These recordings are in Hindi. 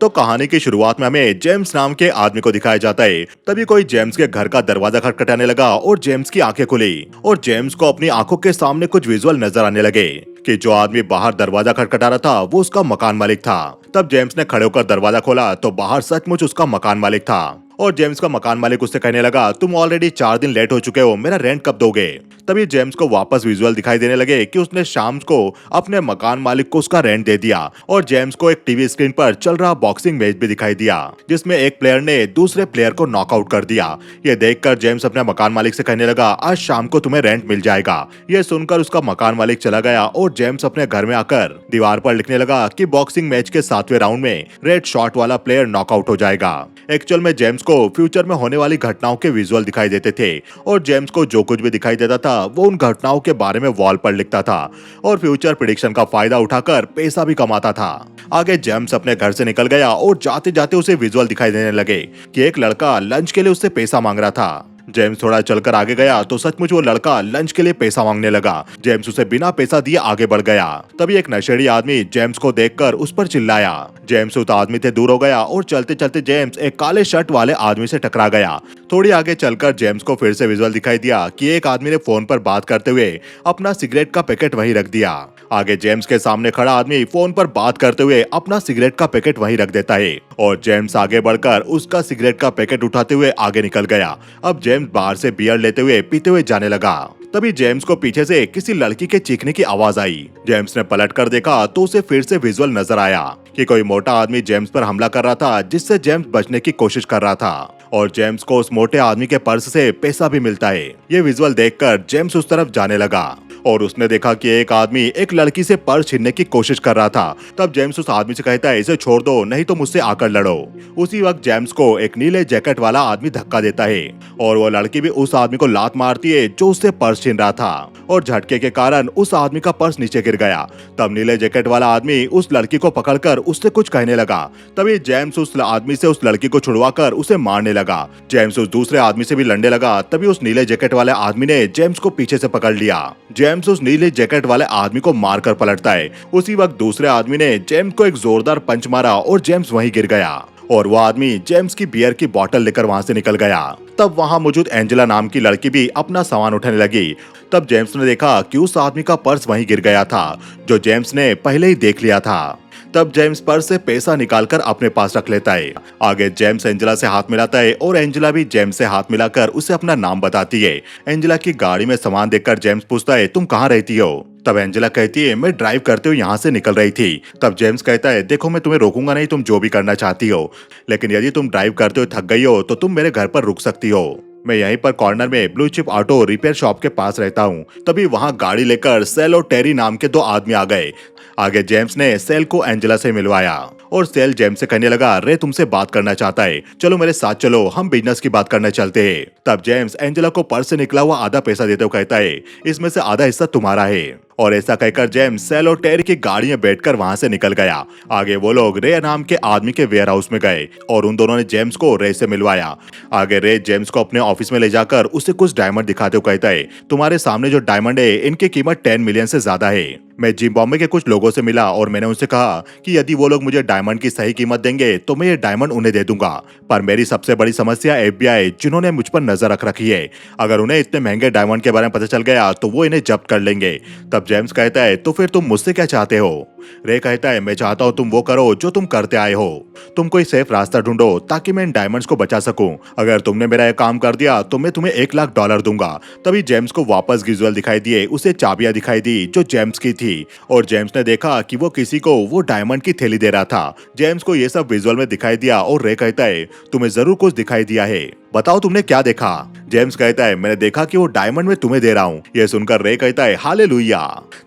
तो कहानी की शुरुआत में हमें जेम्स नाम के आदमी को दिखाया जाता है। तभी कोई जेम्स के घर का दरवाजा खटखटाने लगा और जेम्स की आंखें खुली और जेम्स को अपनी आंखों के सामने कुछ विजुअल नजर आने लगे कि जो आदमी बाहर दरवाजा खटखटा रहा था वो उसका मकान मालिक था। तब जेम्स ने खड़े होकर दरवाजा खोला तो बाहर सचमुच उसका मकान मालिक था और जेम्स का मकान मालिक उससे कहने लगा, तुम ऑलरेडी 4 दिन लेट हो चुके हो, मेरा रेंट कब दोगे। तभी जेम्स को वापस विजुअल दिखाई देने लगे कि उसने शाम को अपने मकान मालिक को उसका रेंट दे दिया और जेम्स को एक टीवी स्क्रीन पर चल रहा बॉक्सिंग मैच भी दिखाई दिया जिसमें एक प्लेयर ने दूसरे प्लेयर को नॉकआउट कर दिया। ये देखकर जेम्स अपने मकान मालिक से कहने लगा, आज शाम को तुम्हें रेंट मिल जाएगा। ये सुनकर उसका मकान मालिक चला गया और जेम्स अपने घर में आकर दीवार पर लिखने लगा कि बॉक्सिंग मैच के 7वें राउंड में रेड शॉट वाला प्लेयर नॉकआउट हो जाएगा। एक्चुअल में जेम्स को फ्यूचर में होने वाली घटनाओं के विजुअल दिखाई देते थे और जेम्स को जो कुछ भी दिखाई देता था वो उन घटनाओं के बारे में वॉल पर लिखता था और फ्यूचर प्रेडिक्शन का फायदा उठाकर पैसा भी कमाता था। आगे जेम्स अपने घर से निकल गया और जाते जाते उसे विजुअल दिखाई देने लगे कि एक लड़का लंच के लिए उससे पैसा मांग रहा था। जेम्स थोड़ा चलकर आगे गया तो सचमुच वो लड़का लंच के लिए पैसा मांगने लगा। जेम्स उसे बिना पैसा दिए आगे बढ़ गया। तभी एक नशेड़ी आदमी जेम्स को देखकर उस पर चिल्लाया। जेम्स उस आदमी से दूर हो गया और चलते चलते जेम्स एक काले शर्ट वाले आदमी से टकरा गया। थोड़ी आगे चलकर जेम्स को फिर से विजुअल दिखाई दिया कि एक आदमी ने फोन पर बात करते हुए अपना सिगरेट का पैकेट वहीं रख दिया। आगे जेम्स के सामने खड़ा आदमी फोन पर बात करते हुए अपना सिगरेट का पैकेट वहीं रख देता है और जेम्स आगे बढ़कर उसका सिगरेट का पैकेट उठाते हुए आगे निकल गया। अब जेम्स बाहर से बियर लेते हुए पीते हुए जाने लगा। तभी जेम्स को पीछे से किसी लड़की के चीखने की आवाज आई। जेम्स ने पलट कर देखा तो उसे फिर से विजुअल नजर आया कि कोई मोटा आदमी जेम्स पर हमला कर रहा था जिससे जेम्स बचने की कोशिश कर रहा था और जेम्स को उस मोटे आदमी के पर्स से पैसा भी मिलता है। ये विजुअल देखकर जेम्स उस तरफ जाने लगा और उसने देखा कि एक आदमी एक लड़की से पर्स छीनने की कोशिश कर रहा था। तब जेम्स उस आदमी से कहता है, इसे छोड़ दो नहीं तो मुझसे आकर लड़ो। उसी वक्त जेम्स को एक नीले जैकेट वाला आदमी धक्का देता है और वो लड़की भी उस आदमी को लात मारती है जो उससे पर्स छीन रहा था और झटके के कारण उस आदमी का पर्स नीचे गिर गया। तब नीले जैकेट वाला आदमी उस लड़की को पकड़कर उससे कुछ कहने लगा। तभी जेम्स उस आदमी से उस लड़की को छुड़वाकर उसे मारने लगा। जेम्स उस दूसरे आदमी से भी लड़ने लगा। तभी उस नीले जैकेट वाले आदमी ने जेम्स को पीछे से पकड़ लिया। जेम्स उस नीले जैकेट वाले आदमी को मारकर पलटता है। उसी वक्त दूसरे आदमी ने जेम्स को एक जोरदार पंच मारा और जेम्स वहीं गिर गया और वो आदमी जेम्स की बियर की बोतल लेकर वहां से निकल गया। तब वहां मौजूद एंजेला नाम की लड़की भी अपना सामान उठाने लगी। तब जेम्स ने देखा कि उस आदमी का पर्स वहीं गिर गया था जो जेम्स ने पहले ही देख लिया था। तब जेम्स पर्स से पैसा निकालकर अपने पास रख लेता है। आगे जेम्स एंजेला से हाथ मिलाता है और एंजेला भी जेम्स से हाथ मिलाकर उसे अपना नाम बताती है। एंजेला की गाड़ी में सामान देखकर जेम्स पूछता है, तुम कहाँ रहती हो। तब एंजेला कहती है, मैं ड्राइव करते हुए यहाँ से निकल रही थी। तब जेम्स कहता है, देखो मैं तुम्हें रोकूंगा नहीं, तुम जो भी करना चाहती हो, लेकिन यदि तुम ड्राइव करते हुए थक गई हो तो तुम मेरे घर पर रुक सकती हो। मैं यहीं पर कॉर्नर में blue chip auto repair shop के पास रहता हूँ। तभी वहाँ गाड़ी लेकर सेल और टेरी नाम के 2 आदमी आ गए। आगे जेम्स ने सेल को एंजेला से मिलवाया और सेल जेम्स से कहने लगा, रे तुमसे बात करना चाहता है, चलो मेरे साथ चलो, हम बिजनेस की बात करने चलते हैं। तब जेम्स एंजेला को पर्स से निकला हुआ आधा पैसा देते हुए कहता है, इसमें से आधा हिस्सा तुम्हारा है। और ऐसा कहकर जेम्स सेल और टेरी की गाड़ी में बैठकर वहां से निकल गया। आगे वो लोग रे नाम के आदमी के वेयर हाउस में गए और उन दोनों ने जेम्स को रे से मिलवाया। आगे रे जेम्स को अपने ऑफिस में ले जाकर उसे कुछ डायमंड दिखाते हुए कहता है, तुम्हारे सामने जो डायमंड है इनकी कीमत 10 मिलियन से ज्यादा है। मैं जिम्बाब्वे के कुछ लोगों से मिला और मैंने उनसे कहा कि यदि वो लोग मुझे डायमंड की सही कीमत देंगे तो मैं ये डायमंड उन्हें दे दूंगा। पर मेरी सबसे बड़ी समस्या FBI जिन्होंने मुझ पर नजर रख रखी है। अगर उन्हें इतने महंगे डायमंड के बारे में पता चल गया तो वो इन्हें जब्त कर लेंगे। तब जेम्स कहता है, तो फिर तुम मुझसे क्या चाहते हो। रे कहता है, मैं चाहता हूँ तुम वो करो जो तुम करते आए हो। तुम कोई सेफ रास्ता ढूंढो ताकि मैं इन डायमंड्स को बचा सकूं। अगर तुमने मेरा ये काम कर दिया तो मैं तुम्हें $1,00,000 दूंगा। तभी जेम्स को वापस विजुअल दिखाई दिए। उसे चाबियां दिखाई दी जो जेम्स की थी और जेम्स ने देखा कि वो किसी को वो डायमंड की थैली दे रहा था। जेम्स को ये सब विजुअल में दिखाई दिया और रे कहता है, तुम्हें जरूर कुछ दिखाई दिया है, बताओ तुमने क्या देखा। जेम्स कहता है, मैंने देखा कि वो डायमंड मैं तुम्हें दे रहा हूँ। ये सुनकर रे कहता है, हालेलुया।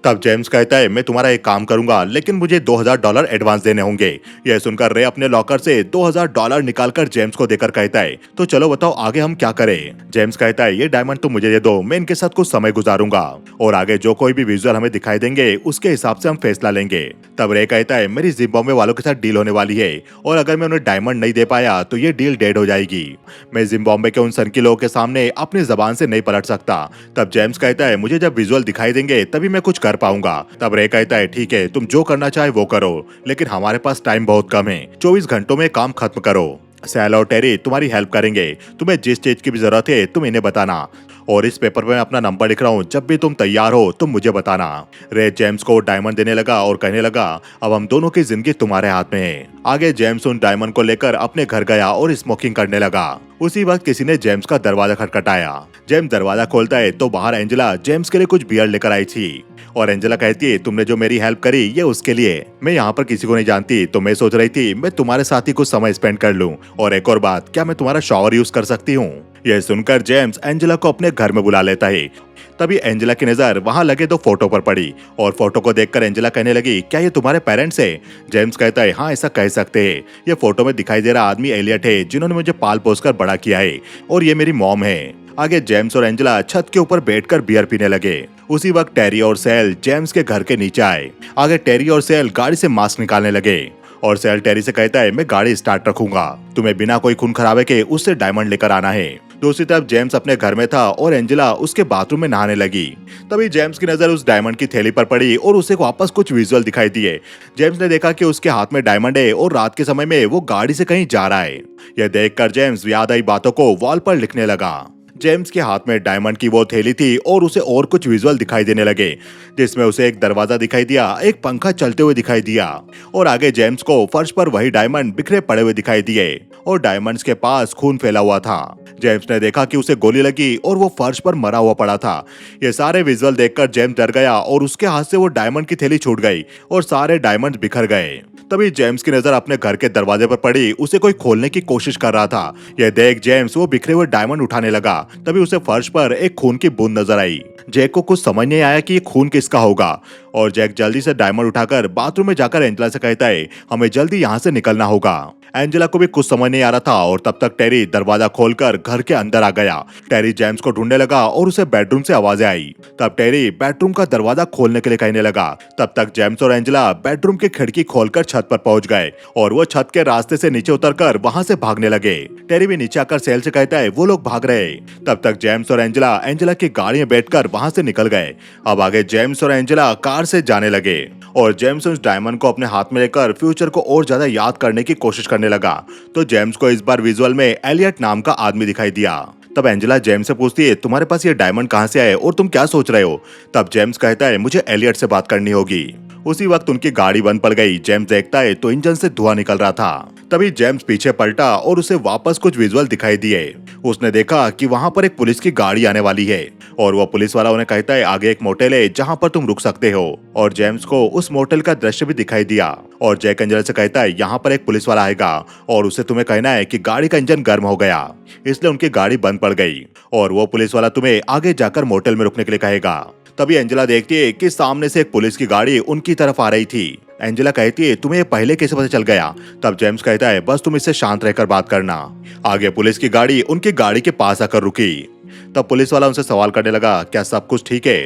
तब जेम्स कहता है, मैं तुम्हारा एक काम करूंगा लेकिन मुझे $2,000 एडवांस देने होंगे। यह सुनकर रे अपने लॉकर से $2,000 निकालकर जेम्स को देकर कहता है, तो चलो बताओ आगे हम क्या करें। जेम्स कहता है, ये डायमंड तुम मुझे दे दो, मैं इनके साथ कुछ समय गुजारूंगा और आगे जो कोई भी विजुअल हमें दिखाई देंगे उसके हिसाब से हम फैसला लेंगे। तब रे कहता है, मेरी जिम्बाब्वे वालों के साथ डील होने वाली है और अगर मैं उन्हें डायमंड नहीं दे पाया तो ये डील डेड हो जाएगी। मैं जिम्बाब्वे के उन सनकी लोगों के सामने अपनी जबान से नहीं पलट सकता। तब जेम्स कहता है मुझे जब विजुअल दिखाई देंगे तभी मैं कुछ कर पाऊंगा। तब रे कहता है ठीक है, तुम जो करना चाहे वो करो, लेकिन हमारे पास टाइम बहुत कम है, 24 घंटों में काम खत्म करो। सैल और टेरी तुम्हारी हेल्प करेंगे, तुम्हें जिस चीज की भी जरूरत है तुम इन्हें बताना, और इस पेपर पे मैं अपना नंबर लिख रहा हूँ, जब भी तुम तैयार हो तुम मुझे बताना। रे जेम्स को डायमंड देने लगा और कहने लगा अब हम दोनों की जिंदगी तुम्हारे हाथ में है। आगे जेम्स उन डायमंड को लेकर अपने घर गया और स्मोकिंग करने लगा। उसी वक्त किसी ने जेम्स का दरवाजा खटखटाया। जेम्स दरवाजा खोलता है तो बाहर एंजेला जेम्स के लिए कुछ बियर लेकर आई थी, और एंजेला कहती है तुमने जो मेरी हेल्प करी ये उसके लिए, मैं यहाँ पर किसी को नहीं जानती, तो मैं सोच रही थी मैं तुम्हारे साथ ही कुछ समय स्पेंड कर लूं, और एक और बात, क्या मैं तुम्हारा शॉवर यूज कर सकती हूँ? यह सुनकर जेम्स एंजेला को अपने घर में बुला लेता है। तभी एंजेला की नजर वहां लगे दो फोटो पर पड़ी, और फोटो को देखकर एंजेला कहने लगी क्या ये तुम्हारे पेरेंट्स है? जेम्स कहता है हाँ ऐसा कह सकते हैं, ये फोटो में दिखाई दे रहा आदमी एलियट है जिन्होंने मुझे पाल पोस कर बड़ा किया है, और ये मेरी मॉम है। आगे जेम्स और एंजेला छत के ऊपर बैठकर बियर पीने लगे। उसी वक्त टेरी और सेल जेम्स के घर के नीचे आए। आगे टेरी और सेल गाड़ी से मास्क निकालने लगे, और सेल टेरी से कहता है मैं गाड़ी स्टार्ट रखूंगा, तुम्हें बिना कोई खून खराबे के उससे डायमंड लेकर आना है। दूसरी तरफ जेम्स अपने घर में था और एंजेला उसके बाथरूम में नहाने लगी। तभी जेम्स की नजर उस डायमंड की थैली पर पड़ी और उसे वापस कुछ विजुअल दिखाई दिए। जेम्स ने देखा कि उसके हाथ में डायमंड है और रात के समय में वो गाड़ी से कहीं जा रहा है। यह देखकर जेम्स याद आई बातों को वॉल पर लिखने लगा। जेम्स के हाथ में डायमंड की वो थैली थी और उसे और कुछ विजुअल दिखाई देने लगे, जिसमें उसे एक दरवाजा दिखाई दिया, एक पंखा चलते हुए दिखाई दिया, और आगे जेम्स को फर्श पर वही डायमंड बिखरे पड़े हुए दिखाई दिए, और डायमंड्स के पास खून फैला हुआ था। जेम्स ने देखा कि उसे गोली लगी और वो फर्श पर मरा हुआ पड़ा था। ये सारे विजुअल देखकर जेम्स डर गया और उसके हाथ से वो डायमंड की थैली छूट गई और सारे डायमंड बिखर गए। तभी जेम्स की नजर अपने घर के दरवाजे पर पड़ी, उसे कोई खोलने की कोशिश कर रहा था। यह देख जेम्स वो बिखरे हुए डायमंड उठाने लगा। तभी उसे फर्श पर एक खून की बूंद नजर आई। जैक को कुछ समझ नहीं आया कि ये खून किसका होगा, और जैक जल्दी से डायमंड उठाकर बाथरूम में जाकर एंजेला से कहता है हमें जल्दी यहाँ से निकलना होगा। एंजेला को भी कुछ समझ नहीं आ रहा था, और तब तक टेरी दरवाजा खोलकर घर के अंदर आ गया। टेरी जेम्स को ढूंढने लगा और उसे बेडरूम से आवाजें आई। तब टेरी बेडरूम का दरवाजा खोलने के लिए कहने लगा। तब तक जेम्स और एंजेला बेडरूम की खिड़की खोलकर छत पर पहुंच गए, और वो छत के रास्ते से नीचे उतरकर वहां से भागने लगे। टेरी भी नीचे आकर सेल से कहता है वो लोग भाग रहे। तब तक जेम्स और एंजेला की गाड़ी में बैठकर वहां से निकल गए। अब आगे जेम्स और एंजेला कार से जाने लगे, और जेम्स उस डायमंड को अपने हाथ में लेकर फ्यूचर को और ज्यादा याद करने की कोशिश करने लगा। तो जेम्स को इस बार विजुअल में एलियट नाम का आदमी दिखाई दिया। तब एंजेला जेम्स से पूछती है तुम्हारे पास ये डायमंड कहां से आए और तुम क्या सोच रहे हो? तब जेम्स कहता है मुझे एलियट से बात करनी होगी। उसी वक्त उनकी गाड़ी बंद पड़ गई। जेम्स देखता है तो इंजन से धुआं निकल रहा था। तभी जेम्स पीछे पलटा और उसे वापस कुछ विजुअल दिखाई दिए। उसने देखा कि वहां पर एक पुलिस की गाड़ी आने वाली है, और वो पुलिस वाला उन्हें कहता है आगे एक मोटेल है जहां पर तुम रुक सकते हो, और जेम्स को उस मोटेल का दृश्य भी दिखाई दिया। और जैक एंजेला से कहता है यहाँ पर एक पुलिस वाला आएगा और उसे तुम्हें कहना है कि गाड़ी का इंजन गर्म हो गया, इसलिए उनकी गाड़ी बंद पड़ गई, और वो पुलिस वाला तुम्हें आगे जाकर मोटेल में रुकने के लिए कहेगा। तभी एंजेला देखती है कि सामने से एक पुलिस की गाड़ी उनकी तरफ आ रही थी। एंजेला कहती है तुम्हें पहले कैसे पता चल गया? तब जेम्स कहता है बस तुम इससे शांत रहकर बात करना। आगे पुलिस की गाड़ी उनकी गाड़ी के पास आकर रुकी। तब पुलिस वाला उनसे सवाल करने लगा क्या सब कुछ ठीक है?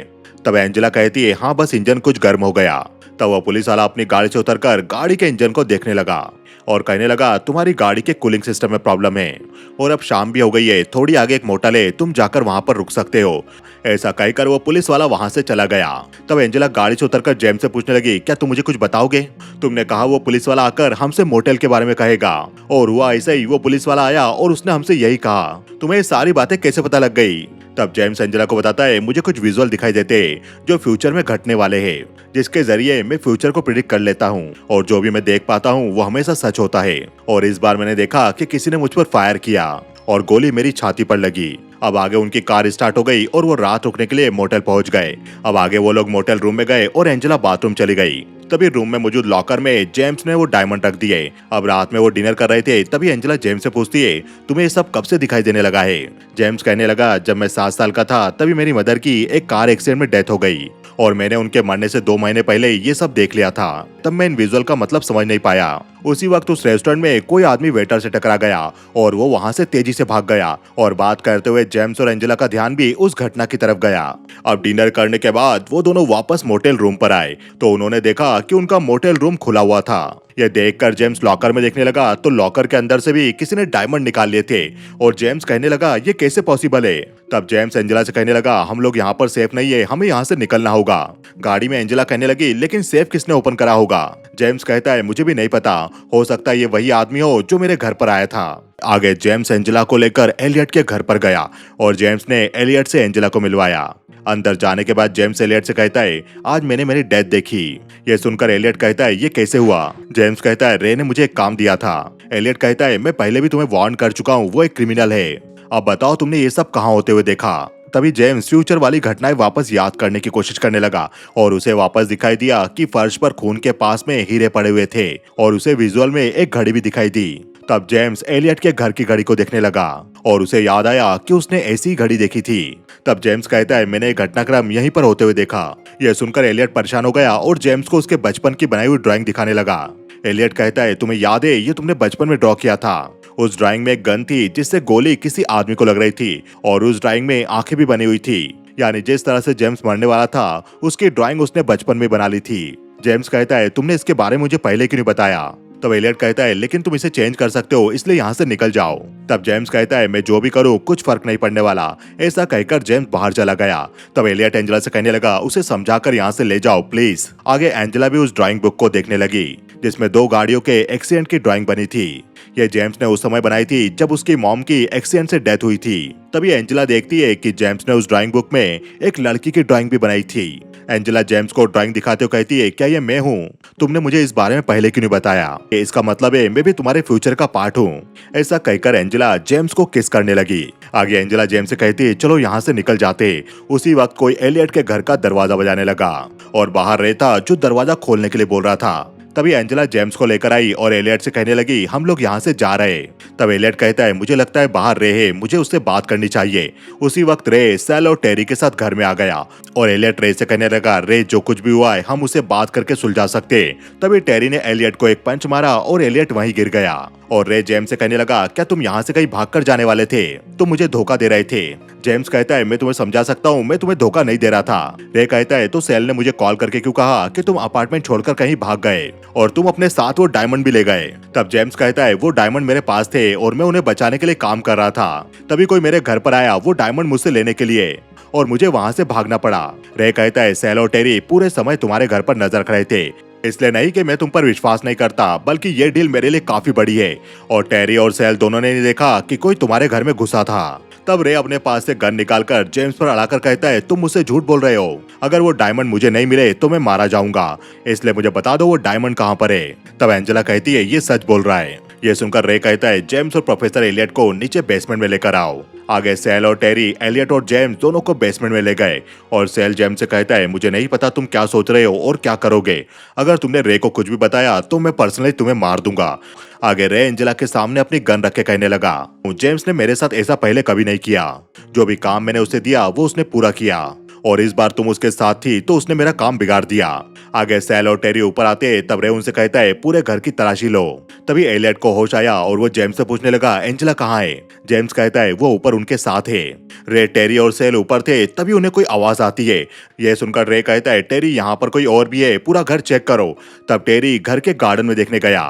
तब एंजेला कहती है हाँ बस इंजन कुछ गर्म हो गया। तब वह पुलिस वाला अपनी गाड़ी से उतरकर गाड़ी के इंजन को देखने लगा और कहने लगा तुम्हारी गाड़ी के कूलिंग सिस्टम में प्रॉब्लम है, और अब शाम भी हो गई है, थोड़ी आगे एक मोटल है, तुम जाकर वहां पर रुक सकते हो। ऐसा कहकर वो पुलिस वाला वहां से चला गया। तब एंजेला गाड़ी से उतरकर जेम्स से पूछने लगी क्या तुम मुझे कुछ बताओगे? तुमने कहा वो पुलिस वाला आकर हमसे मोटेल के बारे में कहेगा, और हुआ ऐसे ही, वो पुलिस वाला आया और उसने हमसे यही कहा। तुम्हें ये सारी बातें कैसे पता लग गई? तब जेम्स एंजेला को बताता है मुझे कुछ विजुअल दिखाई देते हैं जो फ्यूचर में घटने वाले हैं, जिसके जरिए मैं फ्यूचर को प्रिडिक्ट कर लेता हूँ, और जो भी मैं देख पाता हूँ वो हमेशा सच होता है। और इस बार मैंने देखा कि किसी ने मुझ पर फायर किया और गोली मेरी छाती पर लगी। अब आगे उनकी कार स्टार्ट हो गई और वो रात रुकने के लिए मोटेल पहुंच गए। अब आगे वो लोग मोटेल रूम में गए और एंजेला बाथरूम चली गई। तभी रूम में मौजूद लॉकर में जेम्स ने वो डायमंड रख दिए। अब रात में वो डिनर कर रहे थे, तभी एंजेला जेम्स से पूछती है तुम्हें ये सब कब से दिखाई देने लगा है? जेम्स कहने लगा जब मैं 7 साल का था तभी मेरी मदर की एक कार एक्सीडेंट में डेथ हो गई, और मैंने उनके मरने से 2 महीने पहले ये सब देख लिया था। तब मैं इन विजुअल का मतलब समझ नहीं पाया। उसी वक्त उस रेस्टोरेंट में कोई आदमी वेटर से टकरा गया और वो वहां से तेजी से भाग गया, और बात करते हुए जेम्स और एंजेला का ध्यान भी उस घटना की तरफ गया। अब डिनर करने के बाद वो दोनों वापस मोटेल रूम पर आए तो उन्होंने देखा लगा कि उनका मोटेल रूम खुला हुआ था। यह देखकर जेम्स लॉकर में देखने लगा तो लॉकर के अंदर से भी किसी ने डायमंड निकाल लिए थे और जेम्स कहने लगा ये कैसे पॉसिबल है। तब जेम्स एंजेला से कहने लगा हम लोग यहाँ पर सेफ नहीं है, हमें यहाँ से निकलना होगा। गाड़ी में एंजेला कहने लगी लेकिन सेफ किसने ओपन करा होगा। जेम्स कहता है मुझे भी नहीं पता, हो सकता है ये वही आदमी हो जो मेरे घर पर आया था। आगे जेम्स एंजेला को लेकर एलियट के घर पर गया और जेम्स ने एलियट से एंजेला को मिलवाया। अंदर जाने के बाद जेम्स एलियट से कहता है आज मैंने मेरी डेथ देखी। ये सुनकर एलियट कहता है ये कैसे हुआ। जेम्स कहता है रे ने मुझे एक काम दिया था। एलियट कहता है मैं पहले भी तुम्हें वार्न कर चुका हूँ, वो एक क्रिमिनल है। अब बताओ तुमने ये सब कहाँ होते हुए देखा। तभी जेम्स फ्यूचर वाली घटनाएं वापस याद करने की कोशिश करने लगा और उसे वापस दिखाई दिया कि फर्श पर खून के पास में हीरे पड़े हुए थे और उसे विजुअल में एक घड़ी भी दिखाई दी। तब जेम्स एलियट के घर की घड़ी को देखने लगा और उसे याद आया कि उसने ऐसी घड़ी देखी थी। तब जेम्स कहता है मैंने घटनाक्रम यहीं पर होते हुए देखा। यह सुनकर एलियट परेशान हो गया और जेम्स को उसके बचपन की बनाई हुई ड्राइंग दिखाने लगा। एलियट कहता है तुम्हें याद है ये तुमने बचपन में ड्रॉ किया था। उस ड्राइंग में एक गन थी जिससे गोली किसी आदमी को लग रही थी और उस ड्राइंग में आंखें भी बनी हुई थी, यानी जिस तरह से जेम्स मरने वाला था उसकी ड्राइंग उसने बचपन में बना ली थी। जेम्स कहता है तुमने इसके बारे में मुझे पहले क्यों नहीं बताया। तब एलियट कहता है लेकिन तुम इसे चेंज कर सकते हो इसलिए यहाँ से निकल जाओ। तब जेम्स कहता है मैं जो भी करूँ कुछ फर्क नहीं पड़ने वाला। ऐसा कहकर जेम्स बाहर चला गया। तब एलियट एंजेला से कहने लगा उसे समझाकर यहाँ से ले जाओ प्लीज। आगे एंजेला भी उस ड्राइंग बुक को देखने लगी जिसमें 2 गाड़ियों के एक्सीडेंट की ड्राइंग बनी थी। ये जेम्स ने उस समय बनाई थी जब उसकी मॉम की एक्सीडेंट से डेथ हुई थी। तभी एंजेला देखती है कि जेम्स ने उस ड्राइंग बुक में एक लड़की की ड्राइंग भी बनाई थी। एंजेला जेम्स को ड्राइंग दिखाते हुए कहती है क्या ये मैं हूँ, तुमने मुझे इस बारे में पहले क्यों नहीं बताया, इसका मतलब है मैं भी तुम्हारे फ्यूचर का पार्ट हूँ। ऐसा कहकर एंजेला जेम्स को किस करने लगी। आगे एंजेला जेम्स से कहती है चलो यहाँ से निकल जाते। उसी वक्त कोई एलियट के घर का दरवाजा बजाने लगा और बाहर रे था जो दरवाजा खोलने के लिए बोल रहा था। तभी एंजेला जेम्स को लेकर आई और एलियट से कहने लगी हम लोग यहाँ से जा रहे। तब एलियट कहता है मुझे लगता है बाहर रे है, मुझे उससे बात करनी चाहिए। उसी वक्त रे सेल और टेरी के साथ घर में आ गया और एलियट रे से कहने लगा रे जो कुछ भी हुआ है हम उसे बात करके सुलझा सकते। तभी टेरी ने एलियट को एक पंच मारा और एलियट वहीं गिर गया और रे जेम्स से कहने लगा क्या तुम यहाँ से कहीं भागकर जाने वाले थे, तुम मुझे धोखा दे रहे थे। जेम्स कहता है मैं तुम्हें समझा सकता हूँ, मैं तुम्हें धोखा नहीं दे रहा था। रे कहता है तो सेल ने मुझे कॉल करके क्यों कहा कि तुम अपार्टमेंट छोड़कर कहीं भाग गए और तुम अपने साथ वो डायमंड भी ले गए। तब जेम्स कहता है वो डायमंड मेरे पास थे और मैं उन्हें बचाने के लिए काम कर रहा था। तभी कोई मेरे घर पर आया वो डायमंड मुझसे लेने के लिए और मुझे वहाँ से भागना पड़ा। रे कहता है सेल और टेरी पूरे समय तुम्हारे घर पर नजर रख रहे थे, इसलिए नहीं कि मैं तुम पर विश्वास नहीं करता बल्कि ये डील मेरे लिए काफी बड़ी है और टेरी और सेल दोनों ने नहीं देखा कि कोई तुम्हारे घर में घुसा था। तब रे अपने पास से गन निकालकर जेम्स पर अड़ाकर कहता है तुम मुझसे झूठ बोल रहे हो, अगर वो डायमंड मुझे नहीं मिले तो मैं मारा जाऊंगा, इसलिए मुझे बता दो वो डायमंड कहाँ पर है। तब एंजेला कहती है ये सच बोल रहा है। ये सुनकर रे कहता है जेम्स और प्रोफेसर एलियट को नीचे बेसमेंट में लेकर आओ। आगे सेल और टेरी एलियट और जेम्स दोनों को बेसमेंट में ले गए और सेल जेम्स से कहता है मुझे नहीं पता तुम क्या सोच रहे हो और क्या करोगे, अगर तुमने रे को कुछ भी बताया तो मैं पर्सनली तुम्हें मार दूंगा। आगे रे एंजेला के सामने अपनी गन रख के कहने लगा जेम्स ने मेरे साथ ऐसा पहले कभी नहीं किया, जो भी काम मैंने उसे दिया वो उसने पूरा किया और इस बार तुम उसके साथ थी तो उसने मेरा काम बिगाड़ दिया। आगे सेल और टेरी ऊपर आते तब रे उनसे कहता है पूरे घर की तलाशी लो। तभी एलियट को होश आया और वो जेम्स से पूछने लगा एंजेला कहाँ है। जेम्स कहता है वो ऊपर उनके साथ है। रे टेरी और सेल ऊपर थे तभी उन्हें कोई आवाज आती है। यह सुनकर रे कहता है टेरी यहाँ पर कोई और भी है, पूरा घर चेक करो। तब टेरी घर के गार्डन में देखने गया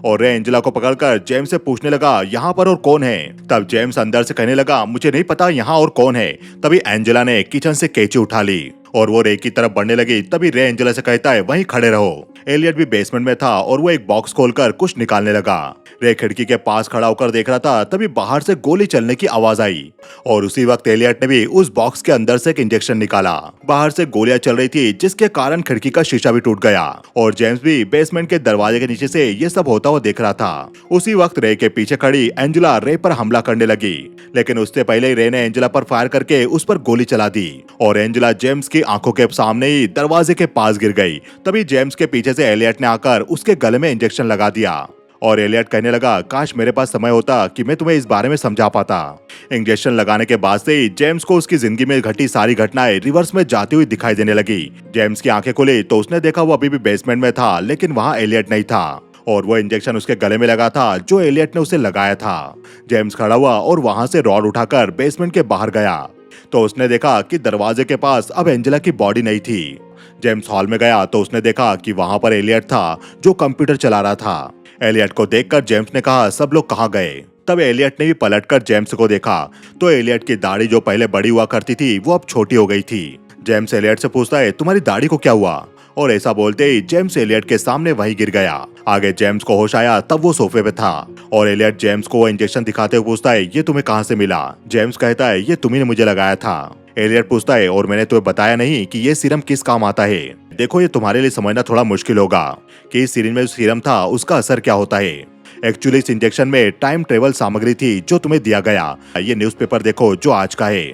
और रे एंजेला को पकड़कर जेम्स से पूछने लगा यहाँ पर और कौन है। तब जेम्स अंदर से कहने लगा मुझे नहीं पता यहाँ और कौन है। तभी एंजेला ने किचन से कैंची उठा ली और वो रे की तरफ बढ़ने लगी। तभी रे एंजेला से कहता है वहीं खड़े रहो। एलियट भी बेसमेंट में था और वो एक बॉक्स खोलकर कुछ निकालने लगा। रे खिड़की के पास खड़ा होकर देख रहा था तभी बाहर से गोली चलने की आवाज आई और उसी वक्त एलियट ने भी उस बॉक्स के अंदर से एक इंजेक्शन निकाला। बाहर से गोलियां चल रही थी जिसके कारण खिड़की का शीशा भी टूट गया और जेम्स भी बेसमेंट के दरवाजे के नीचे से ये सब होता हुआ देख रहा था। उसी वक्त रे के पीछे खड़ी एंजेला रे पर हमला करने लगी, लेकिन उससे पहले ही रे ने एंजेला पर फायर करके उस पर गोली चला दी और एंजेला जेम्स की आंखों के सामने ही दरवाजे के पास गिर गई। तभी जेम्स के पीछे से एलियट ने आकर उसके गले में इंजेक्शन लगा दिया और एलियट कहने लगा काश मेरे पास समय होता कि मैं तुम्हें इस बारे में समझा पाता। इंजेक्शन लगाने के बाद से ही जेम्स को उसकी जिंदगी में घटी सारी घटनाएं रिवर्स में जाती हुई दिखाई देने लगी। जेम्स की आंखें खुली तो उसने देखा वो अभी भी बेसमेंट में था, लेकिन वहाँ एलियट नहीं था और वो इंजेक्शन उसके गले में लगा था जो एलियट ने उसे लगाया था। जेम्स खड़ा हुआ और वहां से रॉड उठाकर बेसमेंट के बाहर गया तो उसने देखा कि दरवाजे के पास अब एंजेला की बॉडी नहीं थी। जेम्स हॉल में गया तो उसने देखा कि वहां पर एलियट था जो कंप्यूटर चला रहा था। एलियट को देखकर जेम्स ने कहा, सब लोग कहाँ गए? तब एलियट ने भी पलटकर जेम्स को देखा तो एलियट की दाढ़ी जो पहले बड़ी हुआ करती थी वो अब छोटी हो गई थी। जेम्स एलियट से पूछता है, तुम्हारी दाढ़ी को क्या हुआ? और ऐसा बोलते ही जेम्स एलियट के सामने वहीं गिर गया। आगे जेम्स को होश आया तब वो सोफे पे था और एलियट जेम्स को वो इंजेक्शन दिखाते हुए पूछता है, ये तुम्हें कहाँ से मिला? जेम्स कहता है, ये तुम्ही ने मुझे लगाया था। एलियट पूछता है, और मैंने तुम्हें बताया नहीं कि ये सीरम किस काम आता है? देखो, ये तुम्हारे लिए समझना थोड़ा मुश्किल होगा कि इस सीरीज में जो सीरम था उसका असर क्या होता है। एक्चुअली इस इंजेक्शन में टाइम ट्रेवल सामग्री थी जो तुम्हें दिया गया। ये न्यूज़पेपर देखो जो आज का है।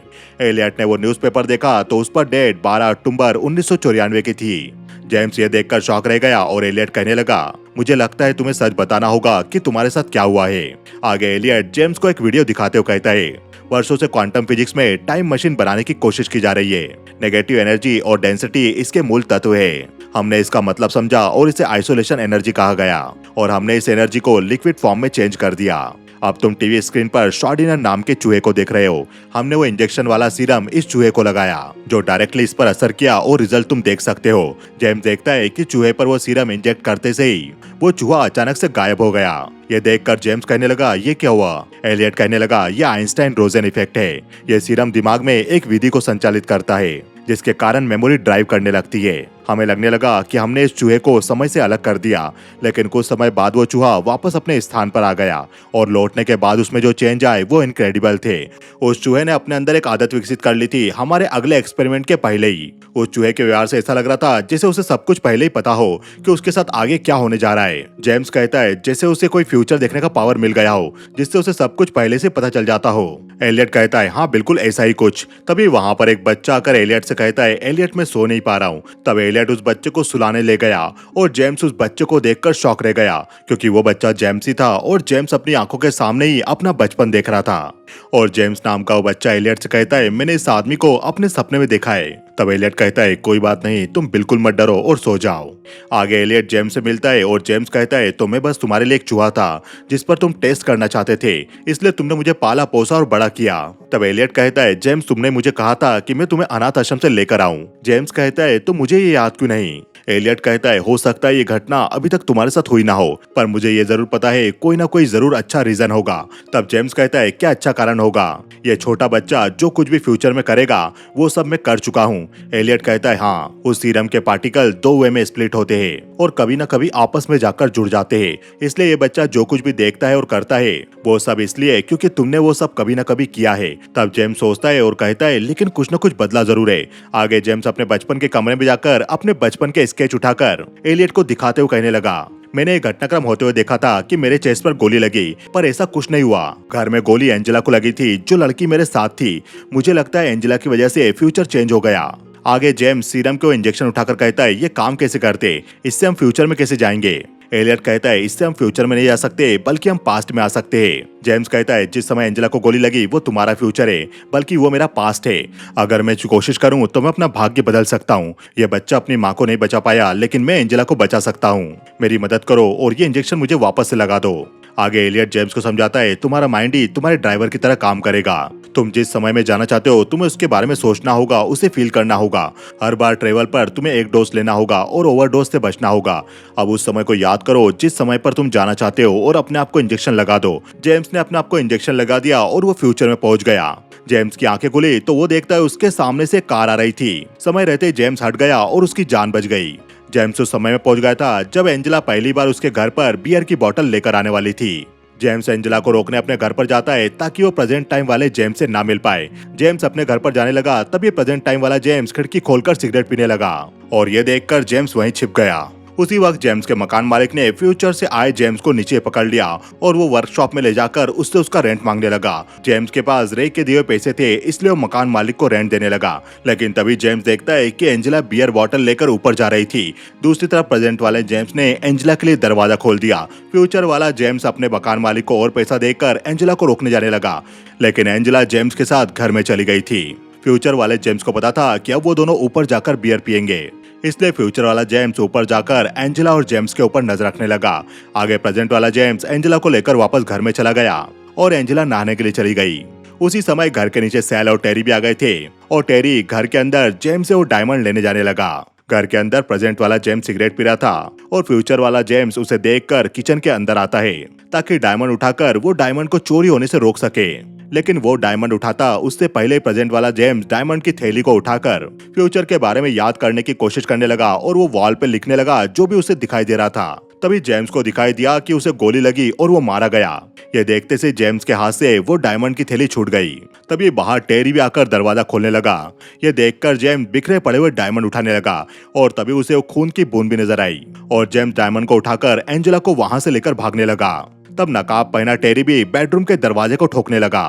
एलियट ने वो न्यूज़पेपर देखा तो उस पर डेट 12 अक्टूबर 1994 की थी। जेम्स ये देखकर शॉक रह गया और एलियट कहने लगा, मुझे लगता है तुम्हें सच बताना होगा कि तुम्हारे साथ क्या हुआ है। आगे एलियट जेम्स को एक वीडियो दिखाते हुए कहता है, वर्षों से क्वांटम फिजिक्स में टाइम मशीन बनाने की कोशिश की जा रही है। नेगेटिव एनर्जी और डेंसिटी इसके मूल तत्व है। हमने इसका मतलब समझा और इसे आइसोलेशन एनर्जी कहा गया और हमने इस एनर्जी को लिक्विड फॉर्म में चेंज कर दिया। अब तुम टीवी स्क्रीन पर शॉर्डिनर नाम के चूहे को देख रहे हो। हमने वो इंजेक्शन वाला सीरम इस चूहे को लगाया जो डायरेक्टली इस पर असर किया और रिजल्ट तुम देख सकते हो। जेम्स देखता है कि चूहे पर वो सीरम इंजेक्ट करते से ही वो चूहा अचानक से गायब हो गया। ये देखकर जेम्स कहने लगा, ये क्या हुआ? एलियट कहने लगा, ये आइंस्टाइन रोजन इफेक्ट है। ये सीरम दिमाग में एक विधि को संचालित करता है जिसके कारण मेमोरी ड्राइव करने लगती है। हमें लगने लगा कि हमने इस चूहे को समय से अलग कर दिया, लेकिन कुछ समय बाद वो चूहा वापस अपने स्थान पर आ गया और लौटने के बाद उसमें जो चेंज आए वो इनक्रेडिबल थे। उस चूहे ने अपने अंदर एक आदत विकसित कर ली थी हमारे अगले एक्सपेरिमेंट के पहले ही। उस चूहे के व्यवहार से ऐसा लग रहा था जैसे उसे सब कुछ पहले ही पता हो कि उसके साथ आगे क्या होने जा रहा है। जेम्स कहता है, जैसे उसे कोई फ्यूचर देखने का पावर मिल गया हो जिससे उसे सब कुछ पहले से पता चल जाता हो। एलियट कहता है, हाँ बिल्कुल ऐसा ही कुछ। तभी वहां पर एक बच्चा आकर एलियट से कहता है, एलियट मैं सो नहीं पा रहा हूँ। तब एलियट उस बच्चे को सुलाने ले गया और जेम्स उस बच्चे को देखकर शॉक रह गया क्योंकि वो बच्चा जेम्स ही था और जेम्स अपनी आंखों के सामने ही अपना बचपन देख रहा था। और जेम्स नाम का वो बच्चा एलियट से कहता है, मैंने इस आदमी को अपने सपने में देखा है। तब एलियट कहता है, कोई बात नहीं, तुम बिल्कुल मत डरो और सो जाओ। आगे एलियट जेम्स से मिलता है और जेम्स कहता है, तो मैं बस तुम्हारे लिए एक चूहा था जिस पर तुम टेस्ट करना चाहते थे, इसलिए तुमने मुझे पाला पोसा और बड़ा किया। तब एलियट कहता है, जेम्स तुमने मुझे कहा था कि मैं तुम्हें अनाथ आश्रम से लेकर आऊं। जेम्स कहता है, तो मुझे ये याद क्यों नहीं? एलियट कहता है, हो सकता है ये घटना अभी तक तुम्हारे साथ हुई ना हो, पर मुझे ये जरूर पता है कोई ना कोई जरूर अच्छा रीजन होगा। तब जेम्स कहता है, क्या अच्छा कारण होगा? ये छोटा बच्चा जो कुछ भी फ्यूचर में करेगा वो सब मैं कर चुका हूँ। एलियट कहता है, हाँ, उस सीरम के पार्टिकल दो वे में स्प्लिट होते हैं और कभी ना कभी आपस में जाकर जुड़ जाते हैं, इसलिए ये बच्चा जो कुछ भी देखता है और करता है वो सब इसलिए क्योंकि तुमने वो सब कभी ना कभी किया है। तब जेम्स सोचता है और कहता है, लेकिन कुछ ना कुछ बदला जरूर है। आगे जेम्स अपने बचपन के कमरे में जाकर अपने बचपन के स्केच उठाकर एलियट को दिखाते हुए कहने लगा, मैंने एक घटनाक्रम होते हुए देखा था कि मेरे चेस्ट पर गोली लगी, पर ऐसा कुछ नहीं हुआ। घर में गोली एंजेला को लगी थी जो लड़की मेरे साथ थी। मुझे लगता है एंजेला की वजह से फ्यूचर चेंज हो गया। आगे जेम्स सीरम को इंजेक्शन उठाकर कहता है, ये काम कैसे करते? इससे हम फ्यूचर में कैसे जाएंगे? एलियट कहता है, इससे हम फ्यूचर में नहीं जा सकते बल्कि हम पास्ट में आ सकते हैं। जेम्स कहता है, जिस समय एंजेला को गोली लगी वो तुम्हारा फ्यूचर है बल्कि वो मेरा पास्ट है। अगर मैं कोशिश करूं तो मैं अपना भाग्य बदल सकता हूं। ये बच्चा अपनी माँ को नहीं बचा पाया लेकिन मैं एंजेला को बचा सकता हूं। मेरी मदद करो और ये इंजेक्शन मुझे वापस से लगा दो। आगे एलियट जेम्स को समझाता है, तुम्हारा माइंड ही तुम्हारे ड्राइवर की तरह काम करेगा। तुम जिस समय में जाना चाहते हो तुम्हें उसके बारे में सोचना होगा, उसे फील करना होगा। हर बार ट्रेवल पर तुम्हें एक डोज लेना होगा और ओवरडोज से बचना होगा। अब उस समय को याद करो जिस समय पर तुम जाना चाहते हो और अपने आप को इंजेक्शन लगा दो। जेम्स ने अपने आप को इंजेक्शन लगा दिया और वो फ्यूचर में पहुंच गया। जेम्स की आंखें खुली तो वो देखता है उसके सामने से कार आ रही थी। समय रहते जेम्स हट गया और उसकी जान बच गई। जेम्स उस समय में पहुंच गया था जब एंजेला पहली बार उसके घर पर बियर की बोतल लेकर आने वाली थी। जेम्स एंजेला को रोकने अपने घर पर जाता है ताकि वो प्रेजेंट टाइम वाले जेम्स से ना मिल पाए। जेम्स अपने घर पर जाने लगा तब ये प्रेजेंट टाइम वाला जेम्स खिड़की खोलकर सिगरेट पीने लगा और ये देखकर जेम्स वहीं छिप गया। उसी वक्त जेम्स के मकान मालिक ने फ्यूचर से आए जेम्स को नीचे पकड़ लिया और वो वर्कशॉप में ले जाकर उससे उसका रेंट मांगने लगा। जेम्स के पास रेक के दिए हुए पैसे थे इसलिए वो मकान मालिक को रेंट देने लगा। लेकिन तभी जेम्स देखता है कि एंजेला बियर बॉटल लेकर ऊपर जा रही थी। दूसरी तरफ प्रेजेंट वाले जेम्स ने एंजेला के लिए दरवाजा खोल दिया। फ्यूचर वाला जेम्स अपने मकान मालिक को और पैसा देकर एंजेला को रोकने जाने लगा, लेकिन एंजेला जेम्स के साथ घर में चली गई थी। फ्यूचर वाले जेम्स को पता था कि अब वो दोनों ऊपर जाकर बियर पियेंगे, इसलिए फ्यूचर वाला जेम्स ऊपर जाकर एंजेला और जेम्स के ऊपर नजर रखने लगा। आगे प्रेजेंट वाला जेम्स एंजेला को लेकर वापस घर में चला गया और एंजेला नहाने के लिए चली गई। उसी समय घर के नीचे सैल और टेरी भी आ गए थे और टेरी घर के अंदर जेम्स से वो डायमंड लेने जाने लगा। घर के अंदर प्रेजेंट वाला जेम्स सिगरेट पी रहा था और फ्यूचर वाला जेम्स उसे देखकर किचन के अंदर आता है ताकि डायमंड उठाकर वो डायमंड को चोरी होने से रोक सके। लेकिन वो डायमंड उठाता उससे पहले प्रेजेंट वाला जेम्स डायमंड की थैली को उठाकर फ्यूचर के बारे में याद करने की कोशिश करने लगा और वो वॉल पे लिखने लगा जो भी उसे दिखाई दे रहा था। तभी जेम्स को दिखाई दिया कि उसे गोली लगी और वो मारा गया। ये देखते से जेम्स के हाथ से वो डायमंड की थैली छूट गई। तभी बाहर टेरी भी आकर दरवाजा खोलने लगा। ये देखकर जेम्स बिखरे पड़े हुए डायमंड उठाने लगा और तभी उसे वो खून की बूंद भी नजर आई और जेम्स डायमंड को उठाकर एंजेला को वहां से लेकर भागने लगा। तब नकाब पहना टेरी भी बेडरूम के दरवाजे को ठोकने लगा।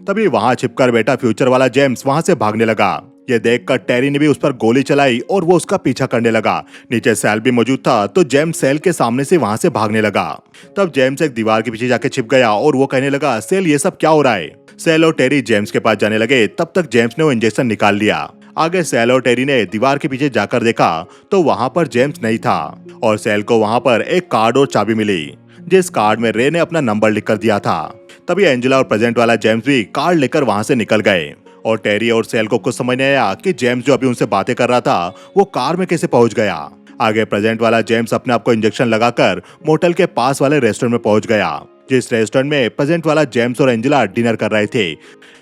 तभी वहां छिपकर बैठा फ्यूचर वाला जेम्स वहां से भागने लगा। ये देखकर टेरी ने भी उस पर गोली चलाई और वो उसका पीछा करने लगा। नीचे सेल भी मौजूद था तो जेम्स सेल के सामने से वहां से भागने लगा। तब जेम्स एक दीवार के पीछे जाके छिप गया और वो कहने लगा, सेल ये सब क्या हो रहा है। सेल और टेरी जेम्स के पास जाने लगे। तब तक जेम्स ने वो इंजेक्शन निकाल लिया। आगे सेल और टेरी ने दीवार के पीछे जाकर देखा तो वहां पर जेम्स नहीं था और सेल को वहां पर एक कार्ड और चाबी मिली जिस कार्ड में रे ने अपना नंबर लिख कर दिया था। तभी एंजेला और प्रेजेंट वाला जेम्स भी कार्ड लेकर वहां से निकल गए और टेरी और सेल को कुछ समझ नहीं आया कि जेम्स जो अभी उनसे बातें कर रहा था वो कार में कैसे पहुंच गया। आगे प्रेजेंट वाला जेम्स अपने आप को इंजेक्शन लगाकर मोटेल के पास वाले रेस्टोरेंट में पहुंच गया जिस रेस्टोरेंट में प्रेजेंट वाला जेम्स और एंजेला डिनर कर रहे थे।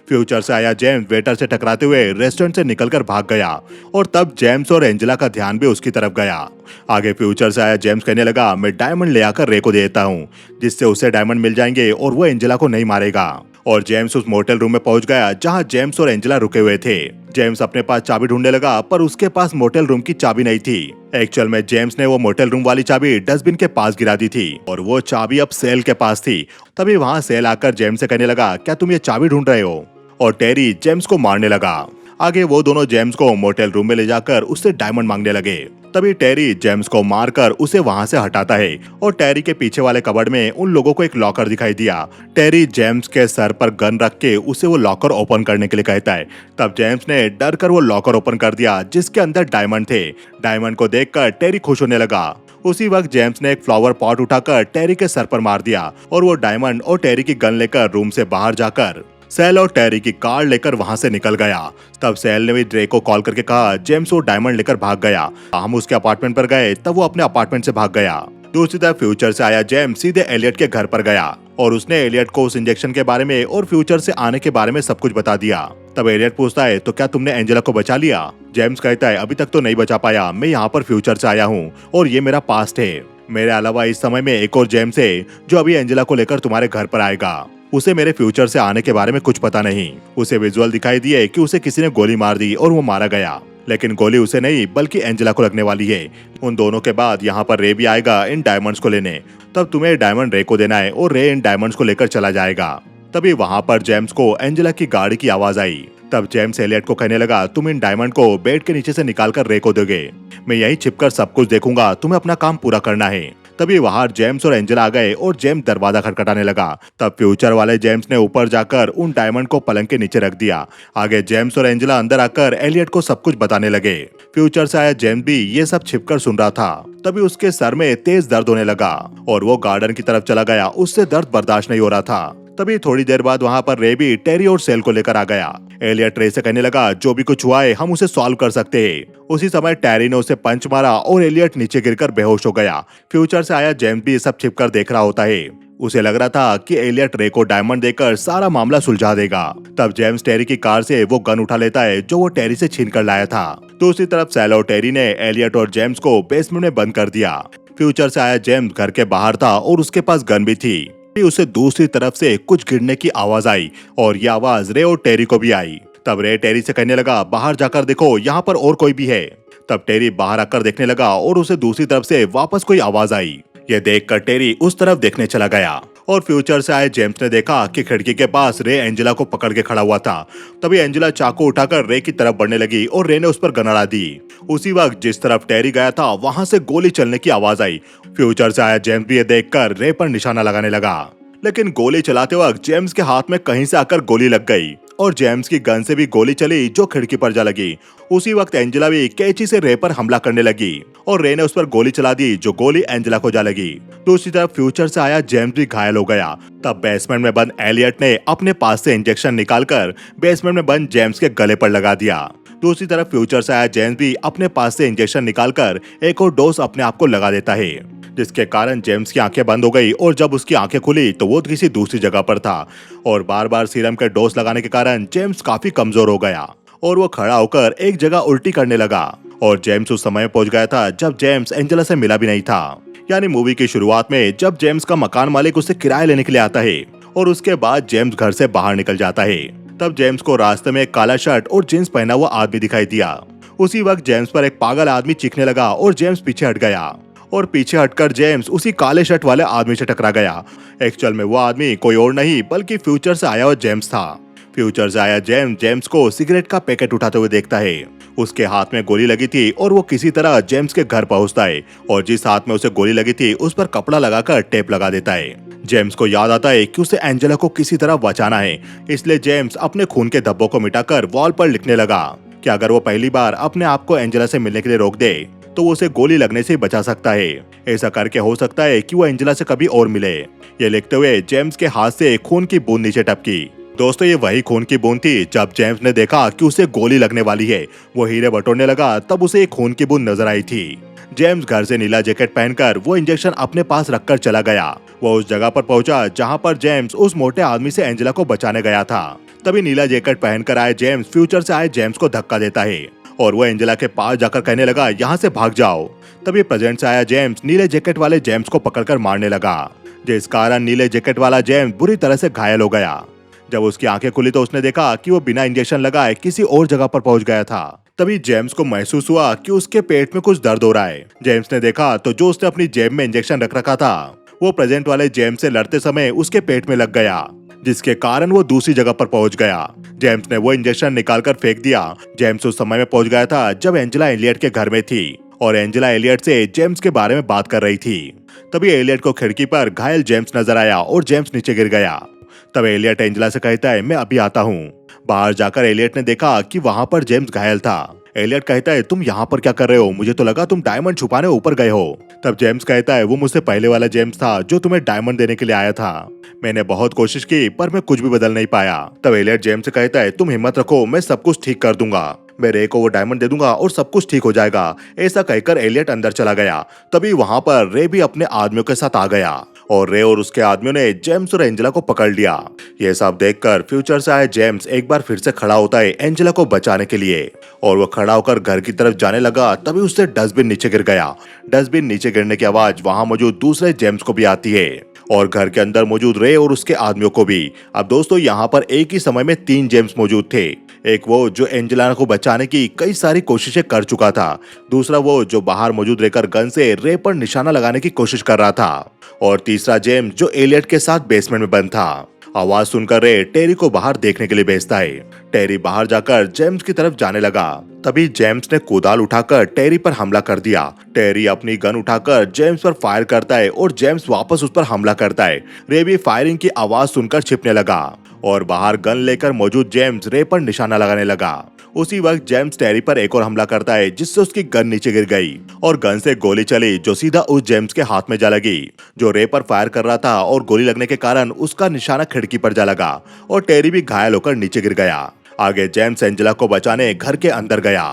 फ्यूचर से आया जेम्स वेटर से टकराते हुए रेस्टोरेंट से निकलकर भाग गया और तब जेम्स और एंजेला का ध्यान भी उसकी तरफ गया। आगे फ्यूचर से आया जेम्स कहने लगा, मैं डायमंड ले आकर रे को देता हूँ जिससे उसे डायमंड मिल जाएंगे और वो एंजेला को नहीं मारेगा। और जेम्स उस मोटेल रूम में पहुंच गया जहां जेम्स और एंजेला रुके हुए थे। जेम्स अपने पास चाबी ढूंढने लगा पर उसके पास मोटेल रूम की चाबी नहीं थी। एक्चुअल में जेम्स ने वो मोटेल रूम वाली चाबी डस्टबिन के पास गिरा दी थी और वो चाबी अब सेल के पास थी। तभी वहां सेल आकर जेम्स से कहने लगा, क्या तुम ये चाबी ढूंढ रहे हो। और टेरी जेम्स को मारने लगा। आगे वो दोनों जेम्स को मोटेल रूम में ले जाकर उससे डायमंड मांगने लगे। तभी टेरी जेम्स को मारकर उसे वहां से हटाता है और टेरी के पीछे वाले कबर्ड में उन लोगों को एक लॉकर दिखाई दिया। टेरी जेम्स के सर पर गन रख के उसे वो लॉकर ओपन करने के लिए कहता है। तब जेम्स ने डर कर वो लॉकर ओपन कर दिया जिसके अंदर डायमंड थे। डायमंड को देखकर टेरी खुश होने लगा। उसी वक्त जेम्स ने एक फ्लावर पॉट उठाकर टेरी के सर पर मार दिया और वो डायमंड और टेरी की गन लेकर रूम से बाहर जाकर सेल और टेरी की कार लेकर वहां से निकल गया। तब सेल ने भी ड्रे को कॉल करके कहा, जेम्स वो डायमंड लेकर भाग गया। हम उसके अपार्टमेंट पर गए तब वो अपने अपार्टमेंट से भाग गया। दूसरी तरफ फ्यूचर से आया जेम्स सीधे एलियट के घर पर गया और उसने एलियट को उस इंजेक्शन के बारे में और फ्यूचर से आने के बारे में सब कुछ बता दिया। तब एलियट पूछता है, तो क्या तुमने एंजेला को बचा लिया। जेम्स कहता है, अभी तक तो नहीं बचा पाया, मैं यहाँ पर फ्यूचर से आया हूँ और ये मेरा पास्ट है। मेरे अलावा इस समय में एक और जेम्स है जो अभी एंजेला को लेकर तुम्हारे घर पर आएगा। उसे मेरे फ्यूचर से आने के बारे में कुछ पता नहीं। उसे विजुअल दिखाई दिए कि उसे किसी ने गोली मार दी और वो मारा गया, लेकिन गोली उसे नहीं बल्कि एंजेला को लगने वाली है। उन दोनों के बाद यहाँ पर रे भी आएगा इन डायमंड्स को लेने। तब तुम्हें डायमंड रे को देना है और रे इन डायमंड्स को लेकर चला जाएगा। तभी वहाँ पर जेम्स को एंजेला की गाड़ी की आवाज आई। तब जेम्स एलियट को कहने लगा, तुम इन डायमंड को बेड के नीचे से निकाल कर रे को दोगे। मैं यहीं छिपकर सब कुछ देखूंगा, तुम्हें अपना काम पूरा करना है। तभी बाहर जेम्स और एंजेला आ गए और जेम्स दरवाजा खटखटाने लगा। तब फ्यूचर वाले जेम्स ने ऊपर जाकर उन डायमंड को पलंग के नीचे रख दिया। आगे जेम्स और एंजेला अंदर आकर एलियट को सब कुछ बताने लगे। फ्यूचर से आया जेम्स भी ये सब छिपकर सुन रहा था। तभी उसके सर में तेज दर्द होने लगा और वो गार्डन की तरफ चला गया। उससे दर्द बर्दाश्त नहीं हो रहा था। तभी थोड़ी देर बाद वहाँ पर रे भी टेरी और सेल को लेकर आ गया। एलियट रे से कहने लगा, जो भी कुछ हुआ है हम उसे सॉल्व कर सकते हैं। उसी समय टेरी ने उसे पंच मारा और एलियट नीचे गिरकर बेहोश हो गया। फ्यूचर से आया जेम्स भी ये सब छिपकर देख रहा होता है। उसे लग रहा था कि एलियट रे को डायमंड देकर सारा मामला सुलझा देगा। तब जेम्स टेरी की कार से वो गन उठा लेता है जो वो टेरी से छीन कर लाया था। दूसरी तरफ सेल और टेरी ने एलियट और जेम्स को बेसमेंट में बंद कर दिया। फ्यूचर से आया जेम्स घर के बाहर था और उसके पास गन भी थी। उसे दूसरी तरफ से कुछ गिरने की आवाज आई और ये आवाज रे और टेरी को भी आई। तब रे टेरी से कहने लगा, बाहर जाकर देखो यहाँ पर और कोई भी है। तब टेरी बाहर आकर देखने लगा और उसे दूसरी तरफ से वापस कोई आवाज आई। ये देखकर टेरी उस तरफ देखने चला गया और फ्यूचर से आए जेम्स ने देखा कि खिड़की के पास रे एंजेला को पकड़ के खड़ा हुआ था। तभी एंजेला चाकू उठाकर रे की तरफ बढ़ने लगी और रे ने उस पर गन अड़ा दी। उसी वक्त जिस तरफ टेरी गया था वहां से गोली चलने की आवाज आई। फ्यूचर से आया जेम्स भी ये देखकर रे पर निशाना लगाने लगा, लेकिन गोली चलाते वक्त जेम्स के हाथ में कहीं से आकर गोली लग गई और जेम्स की गन से भी गोली चली जो खिड़की पर जा लगी। उसी वक्त एंजेला भी कैंची से रे पर हमला करने लगी और रे ने उस पर गोली चला दी जो गोली एंजेला को जा लगी। दूसरी तरफ फ्यूचर से आया जेम्स भी घायल हो गया। तब बेसमेंट में बंद एलियट ने अपने पास से इंजेक्शन निकालकर बेसमेंट में बंद जेम्स के गले पर लगा दिया। दूसरी तरफ फ्यूचर से आया जेम्स भी अपने पास से इंजेक्शन निकालकर एक और डोज अपने आप को लगा देता है, जिसके कारण जेम्स की आंखें बंद हो गई और जब उसकी आंखें खुली तो वो किसी दूसरी जगह पर था और बार बार सीरम के डोज लगाने के कारण जेम्स काफी कमजोर हो गया और वो खड़ा होकर एक जगह उल्टी करने लगा। और जेम्स उस समय पहुंच गया था जब जेम्स एंजेला से मिला भी नहीं था। यानी मूवी की शुरुआत में जब जेम्स का मकान मालिक उसे किराया लेने के लिए आता है और उसके बाद जेम्स घर से बाहर निकल जाता है, तब जेम्स को रास्ते में एक काला शर्ट और जींस पहना हुआ आदमी दिखाई दिया। उसी वक्त जेम्स पर एक पागल आदमी चीखने लगा और जेम्स पीछे हट गया और पीछे हटकर जेम्स उसी काले शर्ट वाले आदमी से टकरा गया। एक्चुअल में वो आदमी कोई और नहीं बल्कि फ्यूचर से आया हुआ जेम्स था। फ्यूचर से आया जेम्स को सिगरेट का पैकेट उठाते हुए देखता है। उसके हाथ में गोली लगी थी और वो किसी तरह जेम्स के घर पहुंचता है और जिस हाथ में उसे गोली लगी थी उस पर कपड़ा लगाकर टेप लगा देता है। जेम्स को याद आता है कि उसे एंजेला को किसी तरह बचाना है, इसलिए जेम्स अपने खून के धब्बों को मिटाकर वॉल पर लिखने लगा कि अगर वो पहली बार अपने आप को एंजेला से मिलने के लिए रोक दे तो वो उसे गोली लगने से बचा सकता है। ऐसा करके हो सकता है कि वो एंजेला से कभी और मिले। ये लिखते हुए जेम्स के हाथ से खून की बूंद नीचे टपकी। दोस्तों, ये वही खून की बूंद थी। जब जेम्स ने देखा कि उसे गोली लगने वाली है, वो हीरे बटोरने लगा, तब उसे एक खून की बूंद नजर आई थी। जेम्स घर से नीला जैकेट पहनकर वो इंजेक्शन अपने पास रखकर चला गया। वो उस जगह पर पहुंचा जहां पर जेम्स उस मोटे आदमी से एंजेला को बचाने गया था। तभी नीला जैकेट पहनकर आए जेम्स फ्यूचर से आए जेम्स को धक्का देता है और वो एंजेला के पास जाकर कहने लगा, यहाँ से भाग जाओ। तभी प्रेजेंट से आया जेम्स नीले जैकेट वाले जेम्स को पकड़कर मारने लगा, जिस कारण नीले जैकेट वाला जेम्स बुरी तरह से घायल हो गया। जब उसकी आंखें खुली तो उसने देखा कि वो बिना इंजेक्शन लगाए किसी और जगह पर पहुंच गया था। तभी जेम्स को महसूस हुआ कि उसके पेट में कुछ दर्द हो रहा है। जेम्स ने देखा तो जो उसने अपनी जेब में इंजेक्शन रख रखा था वो प्रेजेंट वाले जेम्स से लड़ते समय उसके पेट में लग गया, जिसके कारण वो दूसरी जगह पर पहुंच गया। जेम्स ने वो इंजेक्शन निकालकर फेंक दिया। जेम्स उस समय में पहुंच गया था जब एंजेला एलियट के घर में थी और एंजेला एलियट से जेम्स के बारे में बात कर रही थी। तभी एलियट को खिड़की पर घायल जेम्स नजर आया और जेम्स नीचे गिर गया। तब एलियट एंजेला से कहता है, मैं अभी आता हूँ। बाहर जाकर एलियट ने देखा कि वहाँ पर जेम्स घायल था। एलियट कहता है, तुम यहाँ पर क्या कर रहे हो? मुझे तो लगा तुम डायमंड छुपाने ऊपर गए हो। तब जेम्स कहता है, वो मुझसे पहले वाला जेम्स था जो तुम्हें डायमंड देने के लिए आया था। मैंने बहुत कोशिश की पर मैं कुछ भी बदल नहीं पाया। तब एलियट जेम्स से कहता है, तुम हिम्मत रखो, मैं सब कुछ ठीक कर दूंगा। मैं रे को वो डायमंड दे दूंगा और सब कुछ ठीक हो जाएगा। ऐसा कहकर एलियट अंदर चला गया। तभी वहाँ पर रे भी अपने आदमियों के साथ आ गया और रे और उसके आदमियों ने जेम्स और एंजेला को पकड़ लिया। ये सब देखकर फ्यूचर से आया जेम्स एक बार फिर से खड़ा होता है एंजेला को बचाने के लिए और वो खड़ा होकर घर की तरफ जाने लगा। तभी उससे डस्टबिन नीचे गिर गया। डस्टबिन नीचे गिरने की आवाज वहां मौजूद दूसरे जेम्स को भी आती है और घर के अंदर मौजूद रे और उसके आदमियों को भी। अब दोस्तों, यहाँ पर एक ही समय में 3 जेम्स मौजूद थे। एक वो जो एंजेला को बचाने की कई सारी कोशिशें कर चुका था, दूसरा वो जो बाहर मौजूद रहकर गन से रे पर निशाना लगाने की कोशिश कर रहा था और तीसरा जेम्स जो एलियट के साथ बेसमेंट में बंद था। आवाज सुनकर रे टेरी को बाहर देखने के लिए भेजता है। टेरी बाहर जाकर जेम्स की तरफ जाने लगा। तभी जेम्स ने कुदाल उठाकर टेरी पर हमला कर दिया। टेरी अपनी गन उठाकर जेम्स पर फायर करता है और जेम्स वापस उस पर हमला करता है। रे भी फायरिंग की आवाज सुनकर छिपने लगा और बाहर गन लेकर मौजूद जेम्स रे पर निशाना लगाने लगा। उसी वक्त जेम्स टेरी पर एक और हमला करता है जिससे उसकी गन नीचे गिर गई और गन से गोली चली जो सीधा उस जेम्स के हाथ में जा लगी जो रे पर फायर कर रहा था और गोली लगने के कारण उसका निशाना खिड़की पर जा लगा और टेरी भी घायल होकर नीचे गिर गया। आगे जेम्स एंजेला को बचाने घर के अंदर गया।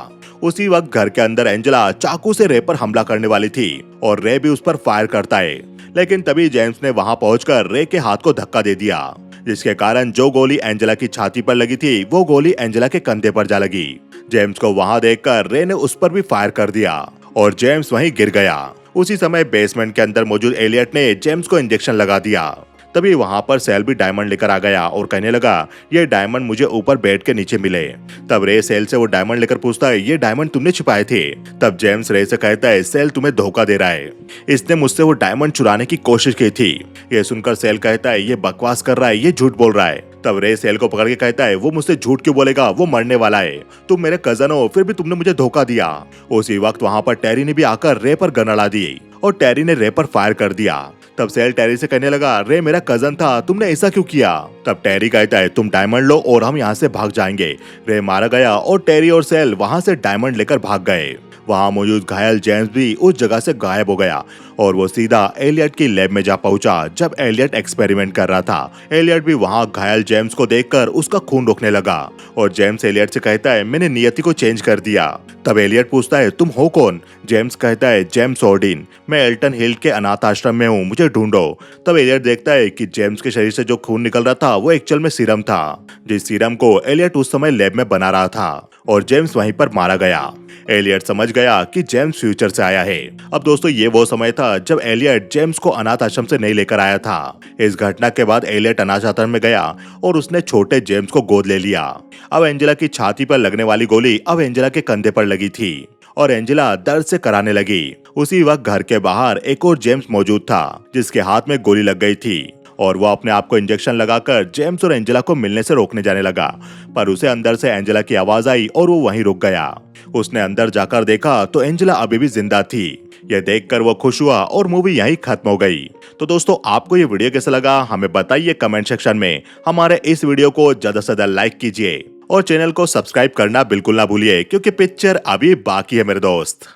उसी वक्त घर के अंदर एंजेला चाकू से रे पर हमला करने वाली थी और रे भी उस पर फायर करता है, लेकिन तभी जेम्स ने वहां पहुंचकर रे के हाथ को धक्का दे दिया, जिसके कारण जो गोली एंजेला की छाती पर लगी थी वो गोली एंजेला के कंधे पर जा लगी। जेम्स को वहां देखकर रे ने उस पर भी फायर कर दिया और जेम्स वहीं गिर गया। उसी समय बेसमेंट के अंदर मौजूद एलियट ने जेम्स को इंजेक्शन लगा दिया। तभी वहां पर सेल भी डायमंड लेकर आ गया और कहने लगा, ये डायमंड मुझे ऊपर बेड के नीचे मिले। तब रे सेल से वो डायमंड लेकर पूछता है, ये डायमंड तुमने छिपाए थे? तब जेम्स रे से कहता है, सेल तुम्हें धोखा दे रहा है, इसने मुझसे वो डायमंड चुराने की कोशिश की थी। ये सुनकर सेल कहता है, ये बकवास कर रहा है, ये झूठ बोल रहा है। तब रे सेल को पकड़ के कहता है, वो मुझसे झूठ क्यों बोलेगा, वो मरने वाला है, तुम मेरे कजन हो फिर भी तुमने मुझे धोखा दिया। उसी वक्त वहां पर टेरी ने भी आकर रे पर गन अड़ा दी और टेरी ने रे पर फायर कर दिया। तब सेल टेरी से कहने लगा, रे मेरा कजन था, तुमने ऐसा क्यों किया? तब टेरी कहता है, तुम डायमंड लो और हम यहाँ से भाग जाएंगे। रे मारा गया और टेरी और सेल वहाँ से डायमंड लेकर भाग गए। वहाँ मौजूद घायल जेम्स भी उस जगह से गायब हो गया और वो सीधा एलियट की लैब में जा पहुंचा जब एलियट एक्सपेरिमेंट कर रहा था। एलियट भी वहाँ घायल जेम्स को देखकर उसका खून रोकने लगा और जेम्स एलियट से कहता है मैंने नियति को चेंज कर दिया। तब एलियट पूछता है तुम हो कौन? जेम्स कहता है जेम्स ऑर्डिन, मैं एल्टन हिल के अनाथ आश्रम में हूँ, मुझे ढूंढो। तब एलियट देखता है कि जेम्स के शरीर से जो खून निकल रहा था वो एक्चुअल में सीरम था, जिस सीरम को एलियट उस समय लैब में बना रहा था और जेम्स वहीं पर मारा गया। एलियट समझ गया कि जेम्स फ्यूचर से आया है। अब दोस्तों ये वो समय था जब एलियट जेम्स को अनाथ आश्रम से नहीं लेकर आया था। इस घटना के बाद एलियट अनाथ आश्रम में गया और उसने छोटे जेम्स को गोद ले लिया। अब एंजेला की छाती पर लगने वाली गोली अब एंजेला के कंधे पर लगी थी और एंजेला दर्द से कराने लगी। उसी वक्त घर के बाहर एक और जेम्स मौजूद था जिसके हाथ में गोली लग गई थी और वो अपने आप को इंजेक्शन लगाकर जेम्स और एंजेला को मिलने से रोकने जाने लगा, पर उसे अंदर से एंजेला की आवाज आई और वो वहीं रुक गया। उसने अंदर जाकर देखा तो एंजेला अभी भी जिंदा थी। यह देखकर वो खुश हुआ और मूवी यहीं खत्म हो गई। तो दोस्तों आपको ये वीडियो कैसा लगा हमें बताइए कमेंट सेक्शन में। हमारे इस वीडियो को ज्यादा से ज्यादा लाइक कीजिए और चैनल को सब्सक्राइब करना बिल्कुल ना भूलिए क्योंकि पिक्चर अभी बाकी है मेरे दोस्त।